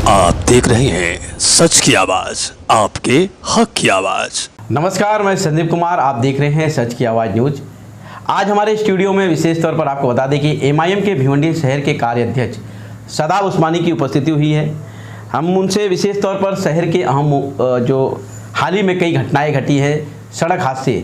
आप देख रहे हैं सच की आवाज, आपके हक की आवाज। नमस्कार, मैं संदीप कुमार, आप देख रहे हैं सच की आवाज़ न्यूज। आज हमारे स्टूडियो में विशेष तौर पर आपको बता दें कि एमआईएम के भिवंडी शहर के कार्याध्यक्ष सदाब उस्मानी की उपस्थिति हुई है। हम उनसे विशेष तौर पर शहर के अहम जो हाल ही में कई घटनाएं घटी है, सड़क हादसे,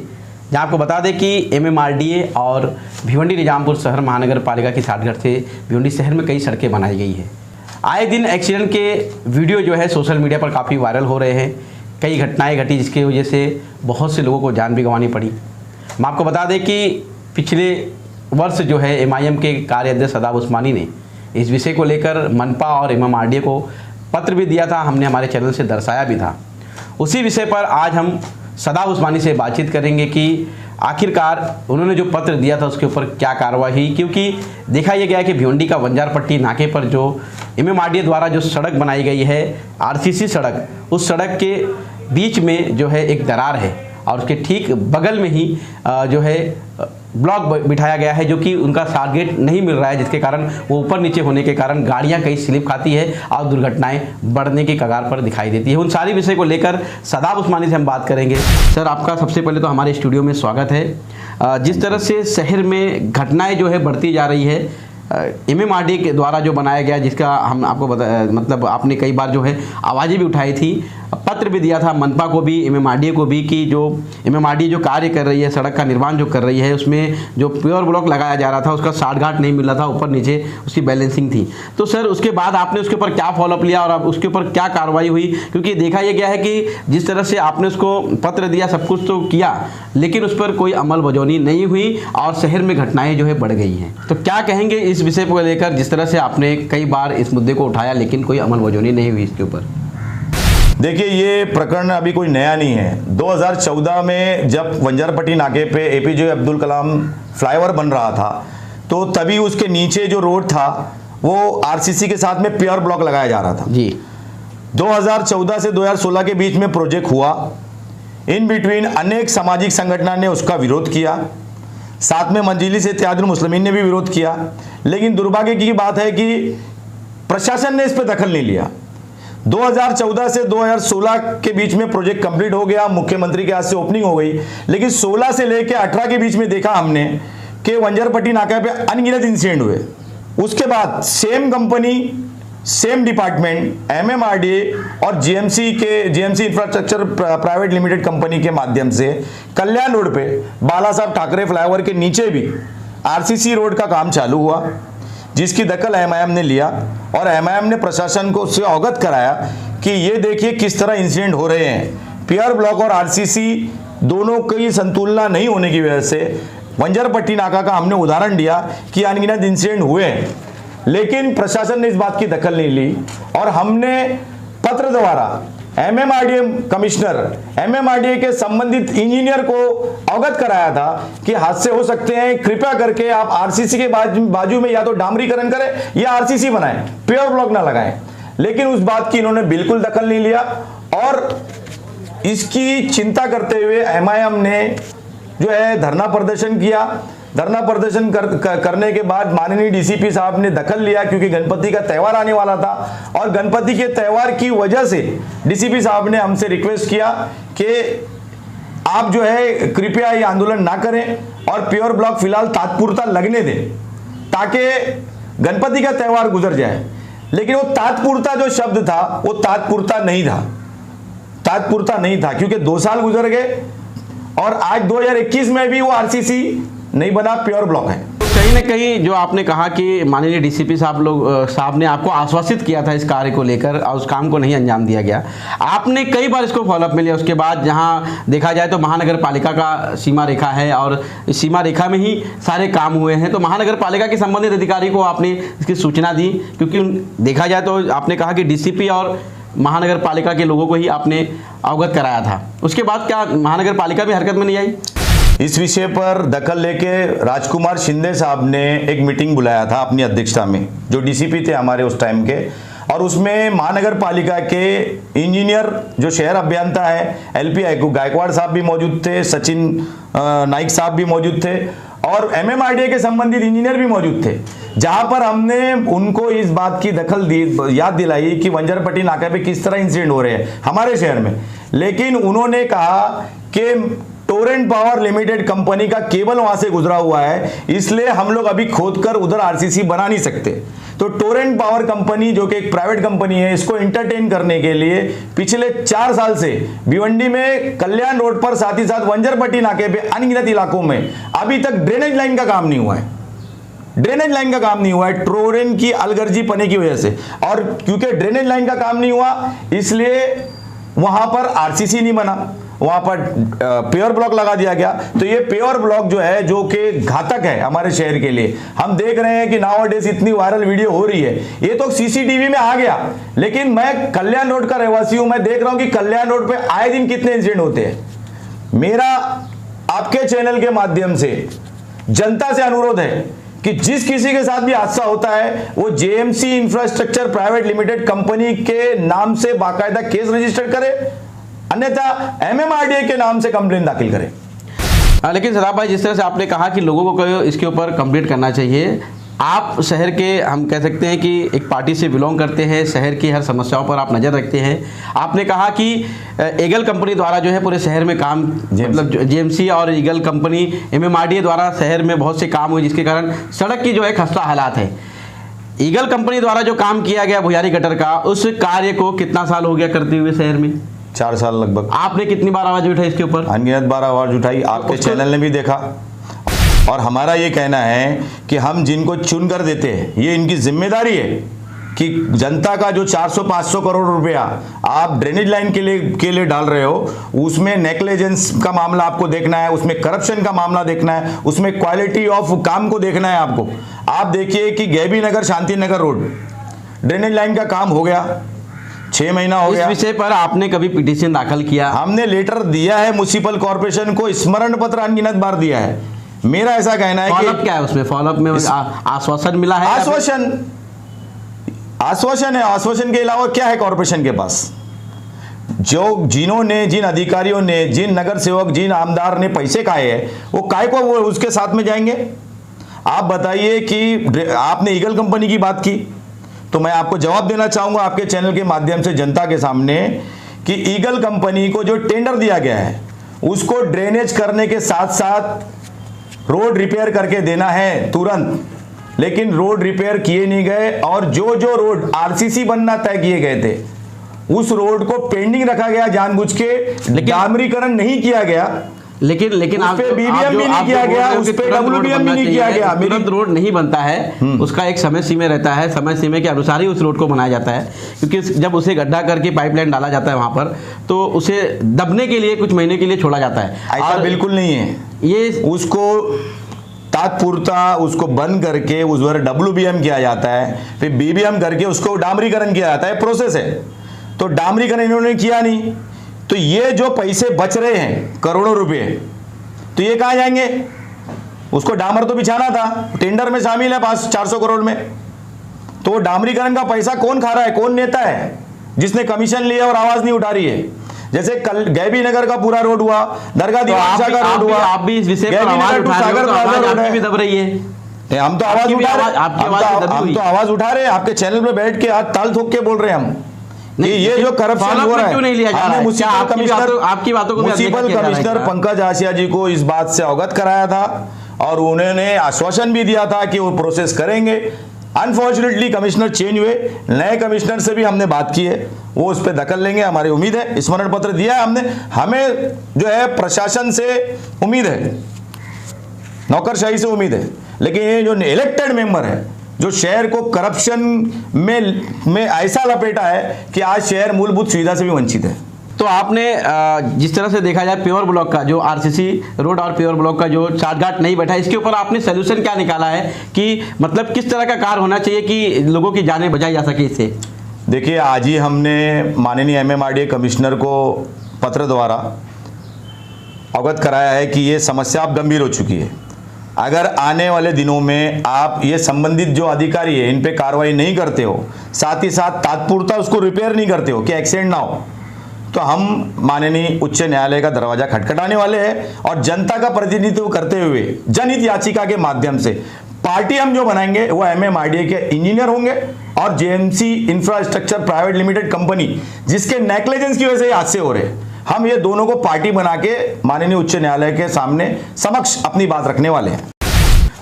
जहाँ आपको बता दें कि एमएमआरडीए और भिवंडी निजामपुर शहर महानगर पालिका की साठगांठ से भिवंडी शहर में कई सड़कें बनाई गई है। आए दिन एक्सीडेंट के वीडियो जो है सोशल मीडिया पर काफ़ी वायरल हो रहे हैं। कई घटनाएं घटी जिसकी वजह से बहुत से लोगों को जान भी गंवानी पड़ी। हम आपको बता दें कि पिछले वर्ष जो है एमआईएम के कार्याध्यक्ष सदाब उस्मानी ने इस विषय को लेकर मनपा और एमएमआरडीए को पत्र भी दिया था, हमने हमारे चैनल से दर्शाया भी था। उसी विषय पर आज हम सदाब उस्मानी से बातचीत करेंगे कि आखिरकार उन्होंने जो पत्र दिया था उसके ऊपर क्या कार्रवाई हुई, क्योंकि देखा यह गया है कि भिवंडी का बंजारपट्टी नाके पर जो एमएमआरडीए द्वारा जो सड़क बनाई गई है आरसीसी सड़क, उस सड़क के बीच में जो है एक दरार है और उसके ठीक बगल में ही जो है ब्लॉक बिठाया गया है, जो कि उनका टारगेट नहीं मिल रहा है, जिसके कारण वो ऊपर नीचे होने के कारण गाड़ियां कई स्लिप खाती है और दुर्घटनाएं बढ़ने की कगार पर दिखाई देती है। उन सारी विषय को लेकर सदाब उस्मानी से हम बात करेंगे। सर, आपका सबसे पहले तो हमारे स्टूडियो में स्वागत है। जिस तरह से शहर में घटनाएं जो है बढ़ती जा रही है, एमएमआरडीए के द्वारा जो बनाया गया, जिसका हम आपको मतलब आपने कई बार जो है आवाज़ें भी उठाई थी, पत्र भी दिया था मनपा को भी एमएमआरडीए को भी कि जो एमएमआरडीए जो कार्य कर रही है, सड़क का निर्माण जो कर रही है, उसमें जो प्योर ब्लॉक लगाया जा रहा था उसका साठगांठ नहीं मिल रहा था, ऊपर नीचे उसकी बैलेंसिंग थी। तो सर, उसके बाद आपने उसके ऊपर क्या फॉलोअप लिया और अब उसके ऊपर क्या कार्रवाई हुई? क्योंकि देखा यह गया है कि जिस तरह से आपने उसको पत्र दिया, सब कुछ तो किया, लेकिन उस पर कोई अमल बजौनी नहीं हुई और शहर में घटनाएं जो है बढ़ गई हैं। तो क्या कहेंगे इस विषय को लेकर, जिस तरह से आपने कई बार इस मुद्दे को उठाया लेकिन कोई अमल बजौनी नहीं हुई इसके ऊपर? देखिए, ये प्रकरण अभी कोई नया नहीं है। 2014 में जब बंजारपट्टी नाके पे एपीजे अब्दुल कलाम फ्लाईओवर बन रहा था, तो तभी उसके नीचे जो रोड था वो आरसीसी के साथ में प्योर ब्लॉक लगाया जा रहा था जी। 2014 से 2016 के बीच में प्रोजेक्ट हुआ। इन बिटवीन अनेक सामाजिक संगठनों ने उसका विरोध किया, साथ में मजलिस इत्तेहादुल मुस्लिमीन ने भी विरोध किया, लेकिन दुर्भाग्य की बात है कि प्रशासन ने इस पर दखल नहीं लिया। 2014 से 2016 के बीच में प्रोजेक्ट कंप्लीट हो गया, मुख्यमंत्री के हाथ से ओपनिंग हो गई, लेकिन 16 से लेकर 18 के बीच में देखा हमने कि बंजारपट्टी नाका पे अनगिनत इंसिडेंट हुए। उसके बाद same company, same department, MMRDA और GMC infrastructure private limited company के माध्यम से कल्याण रोड पे बाला साहब ठाकरे फ्लाईओवर के नीचे भी आरसीसी रोड का काम चालू हुआ, जिसकी दखल एमआईएम ने लिया और एमआईएम ने प्रशासन को उससे अवगत कराया कि ये देखिए किस तरह इंसिडेंट हो रहे हैं। प्योर ब्लॉक और आरसीसी दोनों की संतुलना नहीं होने की वजह से बंजारपट्टी नाका का हमने उदाहरण दिया कि अनगिनत इंसिडेंट हुए हैं, लेकिन प्रशासन ने इस बात की दखल नहीं ली और हमने पत्र द्वारा एमएमआरडीए कमिश्नर, एमएमआरडीए के संबंधित इंजीनियर को अवगत कराया था कि हादसे हो सकते हैं, कृपया करके आप आरसीसी के बाजू में या तो डामरीकरण करें या आरसीसी बनाएं, प्योर ब्लॉक ना लगाएं। लेकिन उस बात की इन्होंने बिल्कुल दखल नहीं लिया और इसकी चिंता करते हुए एमआईएम ने जो है धरना प्रदर्शन किया। धरना प्रदर्शन करने के बाद माननीय डीसीपी साहब ने दखल लिया, क्योंकि गणपति का त्यौहार आने वाला था और गणपति के त्यौहार की वजह से डीसीपी साहब ने हमसे रिक्वेस्ट किया कि आप जो है कृपया ये आंदोलन ना करें और प्योर ब्लॉक फिलहाल तात्पुरता लगने दें ताकि गणपति का त्यौहार गुजर जाए। लेकिन वो तात्पुरता जो शब्द था वो तात्पुरता नहीं था, तात्पुरता नहीं था, क्योंकि 2 साल गुजर गए और आज 2021 में भी वो आरसीसी नहीं बना, प्योर ब्लॉक है। कहीं ना कहीं जो आपने कहा कि माननीय डीसीपी साहब ने आपको आश्वासित किया था इस कार्य को लेकर और उस काम को नहीं अंजाम दिया गया, आपने कई बार इसको फॉलोअप में लिया। उसके बाद जहां देखा जाए तो महानगर पालिका का सीमा रेखा है और इस सीमा रेखा में ही सारे काम हुए हैं, तो महानगर पालिका के संबंधित अधिकारी को आपने इसकी सूचना दी, क्योंकि देखा जाए तो आपने कहा कि डीसीपी और महानगर पालिका के लोगों को ही आपने अवगत कराया था। उसके बाद क्या महानगर पालिका भी हरकत में नहीं आई? इस विषय पर दखल लेके राजकुमार शिंदे साहब ने एक मीटिंग बुलाया था अपनी अध्यक्षता में, जो डीसीपी थे हमारे उस टाइम के, और उसमें महानगर पालिका के इंजीनियर जो शहर अभियंता है एलपी गायकवाड़ साहब भी मौजूद थे, सचिन नाइक साहब भी मौजूद थे और एमएमआरडीए के संबंधित इंजीनियर भी मौजूद थे, जहां पर हमने उनको इस बात की दखल दी, याद दिलाई कि वंजरपट्टी नाके पे किस तरह इंसिडेंट हो रहे हैं हमारे शहर में। लेकिन उन्होंने कहा कि टोरेंट पावर लिमिटेड कंपनी का केबल वहां से गुजरा हुआ है, इसलिए हम लोग अभी खोदकर उधर आरसीसी बना नहीं सकते। तो टोरेंट पावर कंपनी जो कि एक प्राइवेट कंपनी है, इसको एंटरटेन करने के लिए पिछले 4 साल से भिवंडी में कल्याण रोड पर, साथ ही साथ वंजरपट्टी नाके पे अनगिनत इलाकों में अभी तक ड्रेनेज लाइन का काम नहीं हुआ है। ड्रेनेज लाइन का काम नहीं हुआ है टोरेंट की अलगर्जी पने की वजह से। और क्योंकि ड्रेनेज लाइन का काम नहीं हुआ, इसलिए वहां पर आरसीसी नहीं बना, वहां पर पेवर ब्लॉक लगा दिया गया। तो ये पेवर ब्लॉक जो है, जो कि घातक है हमारे शहर के लिए। हम देख रहे हैं कि नाउअडेज इतनी वायरल वीडियो हो रही है, ये तो सीसीटीवी में आ गया, लेकिन मैं कल्याण रोड का रहवासी हूं, मैं देख रहा हूं कि कल्याण रोड पे आए दिन कितने इंसिडेंट होते हैं। मेरा आपके चैनल के माध्यम से जनता से अनुरोध है कि जिस किसी के साथ भी हादसा होता है, वो JMC infrastructure private limited company के नाम से बाकायदा केस रजिस्टर करे, अन्यथा एमएमआरडीए के नाम से कंप्लेन दाखिल करें। लेकिन सदाब भाई, जिस तरह से आपने कहा कि लोगों को इसके ऊपर कंप्लीट करना चाहिए, आप शहर के, हम कह सकते हैं कि एक पार्टी से बिलोंग करते हैं, शहर की हर समस्याओं पर आप नज़र रखते हैं। आपने कहा कि ईगल कंपनी द्वारा जो है पूरे शहर में काम, मतलब जेएमसी और ईगल कंपनी एमएमआरडीए द्वारा शहर में बहुत से काम हुए, जिसके कारण सड़क की जो है खस्ता हालात है। ईगल कंपनी द्वारा जो काम किया गया भुयारी गटर का, उस कार्य को कितना साल हो गया करते हुए शहर में? 4 साल लगभग। आपने कितनी बार आवाज उठाई इसके ऊपर? अनगिनत बार आवाज उठाई, आपके चैनल ने भी देखा। और हमारा ये कहना है कि हम जिनको चुन कर देते हैं, ये इनकी जिम्मेदारी है कि जनता का जो 400-500 करोड़ रुपया आप ड्रेनेज लाइन के लिए डाल रहे हो, उसमें नेग्लिजेंस का मामला आपको देखना है, उसमें करप्शन का मामला देखना है, उसमें क्वालिटी ऑफ काम को देखना है आपको। आप देखिए कि गैबी नगर Shanti Nagar road drainage line का काम हो गया, 6 महीना हो गया। इस विषय पर आपने कभी पिटीशन दाखिल किया? हमने लेटर दिया है म्युनिसिपल कॉर्पोरेशन को, स्मरण पत्र अनगिनत बार दिया है। मेरा ऐसा कहना है कि क्या है उसमें फॉलोअप में आश्वासन मिला है? आश्वासन है। आश्वासन के अलावा क्या है कॉर्पोरेशन के पास? जिन अधिकारियों ने, जिन नगर सेवक, जिन आमदार ने पैसे खाए हैं, वो काय को वो उसके साथ में जाएंगे? आप बताइए कि आपने ईगल कंपनी की बात की, तो मैं आपको जवाब देना चाहूंगा आपके चैनल के माध्यम से जनता के सामने कि ईगल कंपनी को जो टेंडर दिया गया है, उसको ड्रेनेज करने के साथ साथ रोड रिपेयर करके देना है तुरंत, लेकिन रोड रिपेयर किए नहीं गए। और जो रोड आरसीसी बनना तय किए गए थे, उस रोड को पेंडिंग रखा गया जानबूझ के, डामरीकरण नहीं किया गया। लेकिन उस पे बीबीएम भी नहीं किया गया, उस पे डब्ल्यूबीएम भी नहीं किया गया। तुरंत रोड नहीं बनता है, उसका एक समय सीमा रहता है, समय सीमा के अनुसार ही उस रोड को बनाया जाता है। क्योंकि जब उसे गड्ढा करके पाइपलाइन डाला जाता है वहां पर, तो उसे दबने के लिए कुछ महीने के लिए छोड़ा जाता है। ऐसा बिल्कुल नहीं है। ये उसको तात्पुरता उसको बंद करके उस पर डब्ल्यूबीएम किया जाता है, फिर बीबीएम करके उसको डामरीकरण किया जाता है, प्रोसेस है। तो डामरीकरण इन्होंने किया नहीं, तो ये जो पैसे बच रहे हैं करोड़ों रुपए, तो ये कहाँ जाएंगे? उसको डामर तो बिछाना था, टेंडर में शामिल है 400 करोड़ में। तो डामरीकरण का पैसा कौन खा रहा है? कौन नेता है जिसने कमीशन लिया और आवाज नहीं उठा रही है? जैसे कल गैबी नगर का पूरा रोड हुआ, दरगाह दीवान शाह का रोड हुआ, आप भी इस विषय पर आवाज उठा रहे हो, तो आवाज आपकी भी दब रही है। हम तो आवाज उठा रहे हैं, हम तो आवाज उठा रहे हैं, आपके चैनल पे बैठ के हाथ ताल ठोक के बोल रहे हैं हम। ये जो करप्शन हो रहा है, क्यों नहीं लिया जा रहा है? आपकी बातों को म्युनिसिपल कमिश्नर पंकज आसिया जी को इस बात से अवगत कराया था और उन्होंने आश्वासन भी दिया था कि वो प्रोसेस करेंगे। अनफॉर्चुनेटली कमिश्नर चेंज हुए, नए कमिश्नर से भी हमने बात की है, वो उस पर दखल लेंगे, हमारी उम्मीद है। स्मरण पत्र दिया है हमने, हमें जो है प्रशासन से उम्मीद है, नौकरशाही से उम्मीद है, लेकिन ये जो इलेक्टेड मेंबर है, जो शहर को करप्शन में ऐसा लपेटा है कि आज शहर मूलभूत सुविधा से भी वंचित है। तो आपने जिस तरह से देखा जाए प्योर ब्लॉक का जो आरसीसी रोड और प्योर ब्लॉक का जो चार्टघाट नहीं बैठा, इसके ऊपर आपने सोल्यूशन क्या निकाला है कि मतलब किस तरह का कार्य होना चाहिए कि लोगों की जानें बचाई जा सके इससे? देखिए, आज ही हमने माननीय एमएमआरडीए कमिश्नर को पत्र द्वारा अवगत कराया है कि ये समस्या अब गंभीर हो चुकी है। अगर आने वाले दिनों में आप ये संबंधित जो अधिकारी है इन पे कार्रवाई नहीं करते हो, साथ ही साथ तात्पुरता उसको रिपेयर नहीं करते हो कि एक्सीडेंट ना हो, तो हम माननीय उच्च न्यायालय का दरवाजा खटखटाने वाले हैं और जनता का प्रतिनिधित्व करते हुए जनहित याचिका के माध्यम से पार्टी हम जो बनाएंगे वो MMRDA के इंजीनियर होंगे और JMC infrastructure private limited company जिसके नेग्लिजेंस की वजह से हादसे हो रहे हैं, हम ये दोनों को पार्टी बना के माननीय उच्च न्यायालय के सामने समक्ष अपनी बात रखने वाले हैं।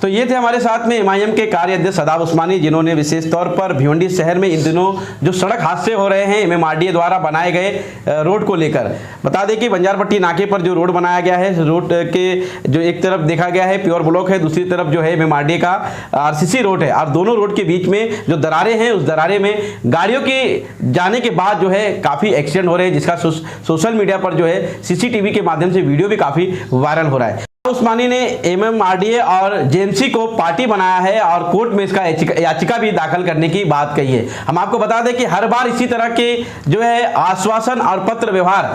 तो ये थे हमारे साथ में MIM के कार्याध्यक्ष सदाब उस्मानी, जिन्होंने विशेष तौर पर भिवंडी शहर में इन दिनों जो सड़क हादसे हो रहे हैं MMRDA द्वारा बनाए गए रोड को लेकर। बता दें कि बंजारपट्टी नाके पर जो रोड बनाया गया है, रोड के जो एक तरफ देखा गया है प्योर ब्लॉक है, दूसरी तरफ जो है MMRDA का RCC रोड है और दोनों रोड के बीच में जो दरारें हैं उस दरारे में गाड़ियों के जाने के बाद जो है काफ़ी एक्सीडेंट हो रहे हैं, जिसका सोशल मीडिया पर जो है CCTV के माध्यम से वीडियो भी काफ़ी वायरल हो रहा है। उस्मानी ने MMRDA और JMC को पार्टी बनाया है और कोर्ट में इसका याचिका भी दाखिल करने की बात कही है। हम आपको बता दें कि हर बार इसी तरह के जो है आश्वासन और पत्र व्यवहार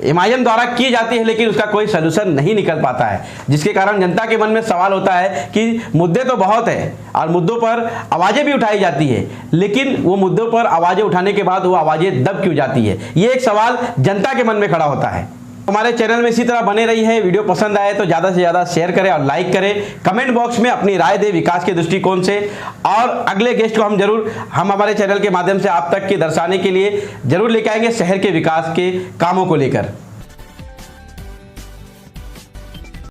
MIM द्वारा की जाती है, लेकिन उसका कोई सलूशन नहीं निकल पाता है, जिसके कारण जनता के मन में सवाल होता है कि मुद्दे तो बहुत है और मुद्दों पर आवाज़ें भी उठाई जाती है, लेकिन वो मुद्दों पर आवाज़ें उठाने के बाद वो आवाज़ें दब क्यों जाती है, ये एक सवाल जनता के मन में खड़ा होता है। हमारे चैनल में इसी तरह बने रही है। वीडियो पसंद आए तो ज़्यादा से ज़्यादा शेयर करें और लाइक करें। कमेंट बॉक्स में अपनी राय दें विकास के दृष्टिकोण से, और अगले गेस्ट को हम हमारे चैनल के माध्यम से आप तक के दर्शाने के लिए जरूर लेके आएंगे शहर के विकास के कामों को लेकर।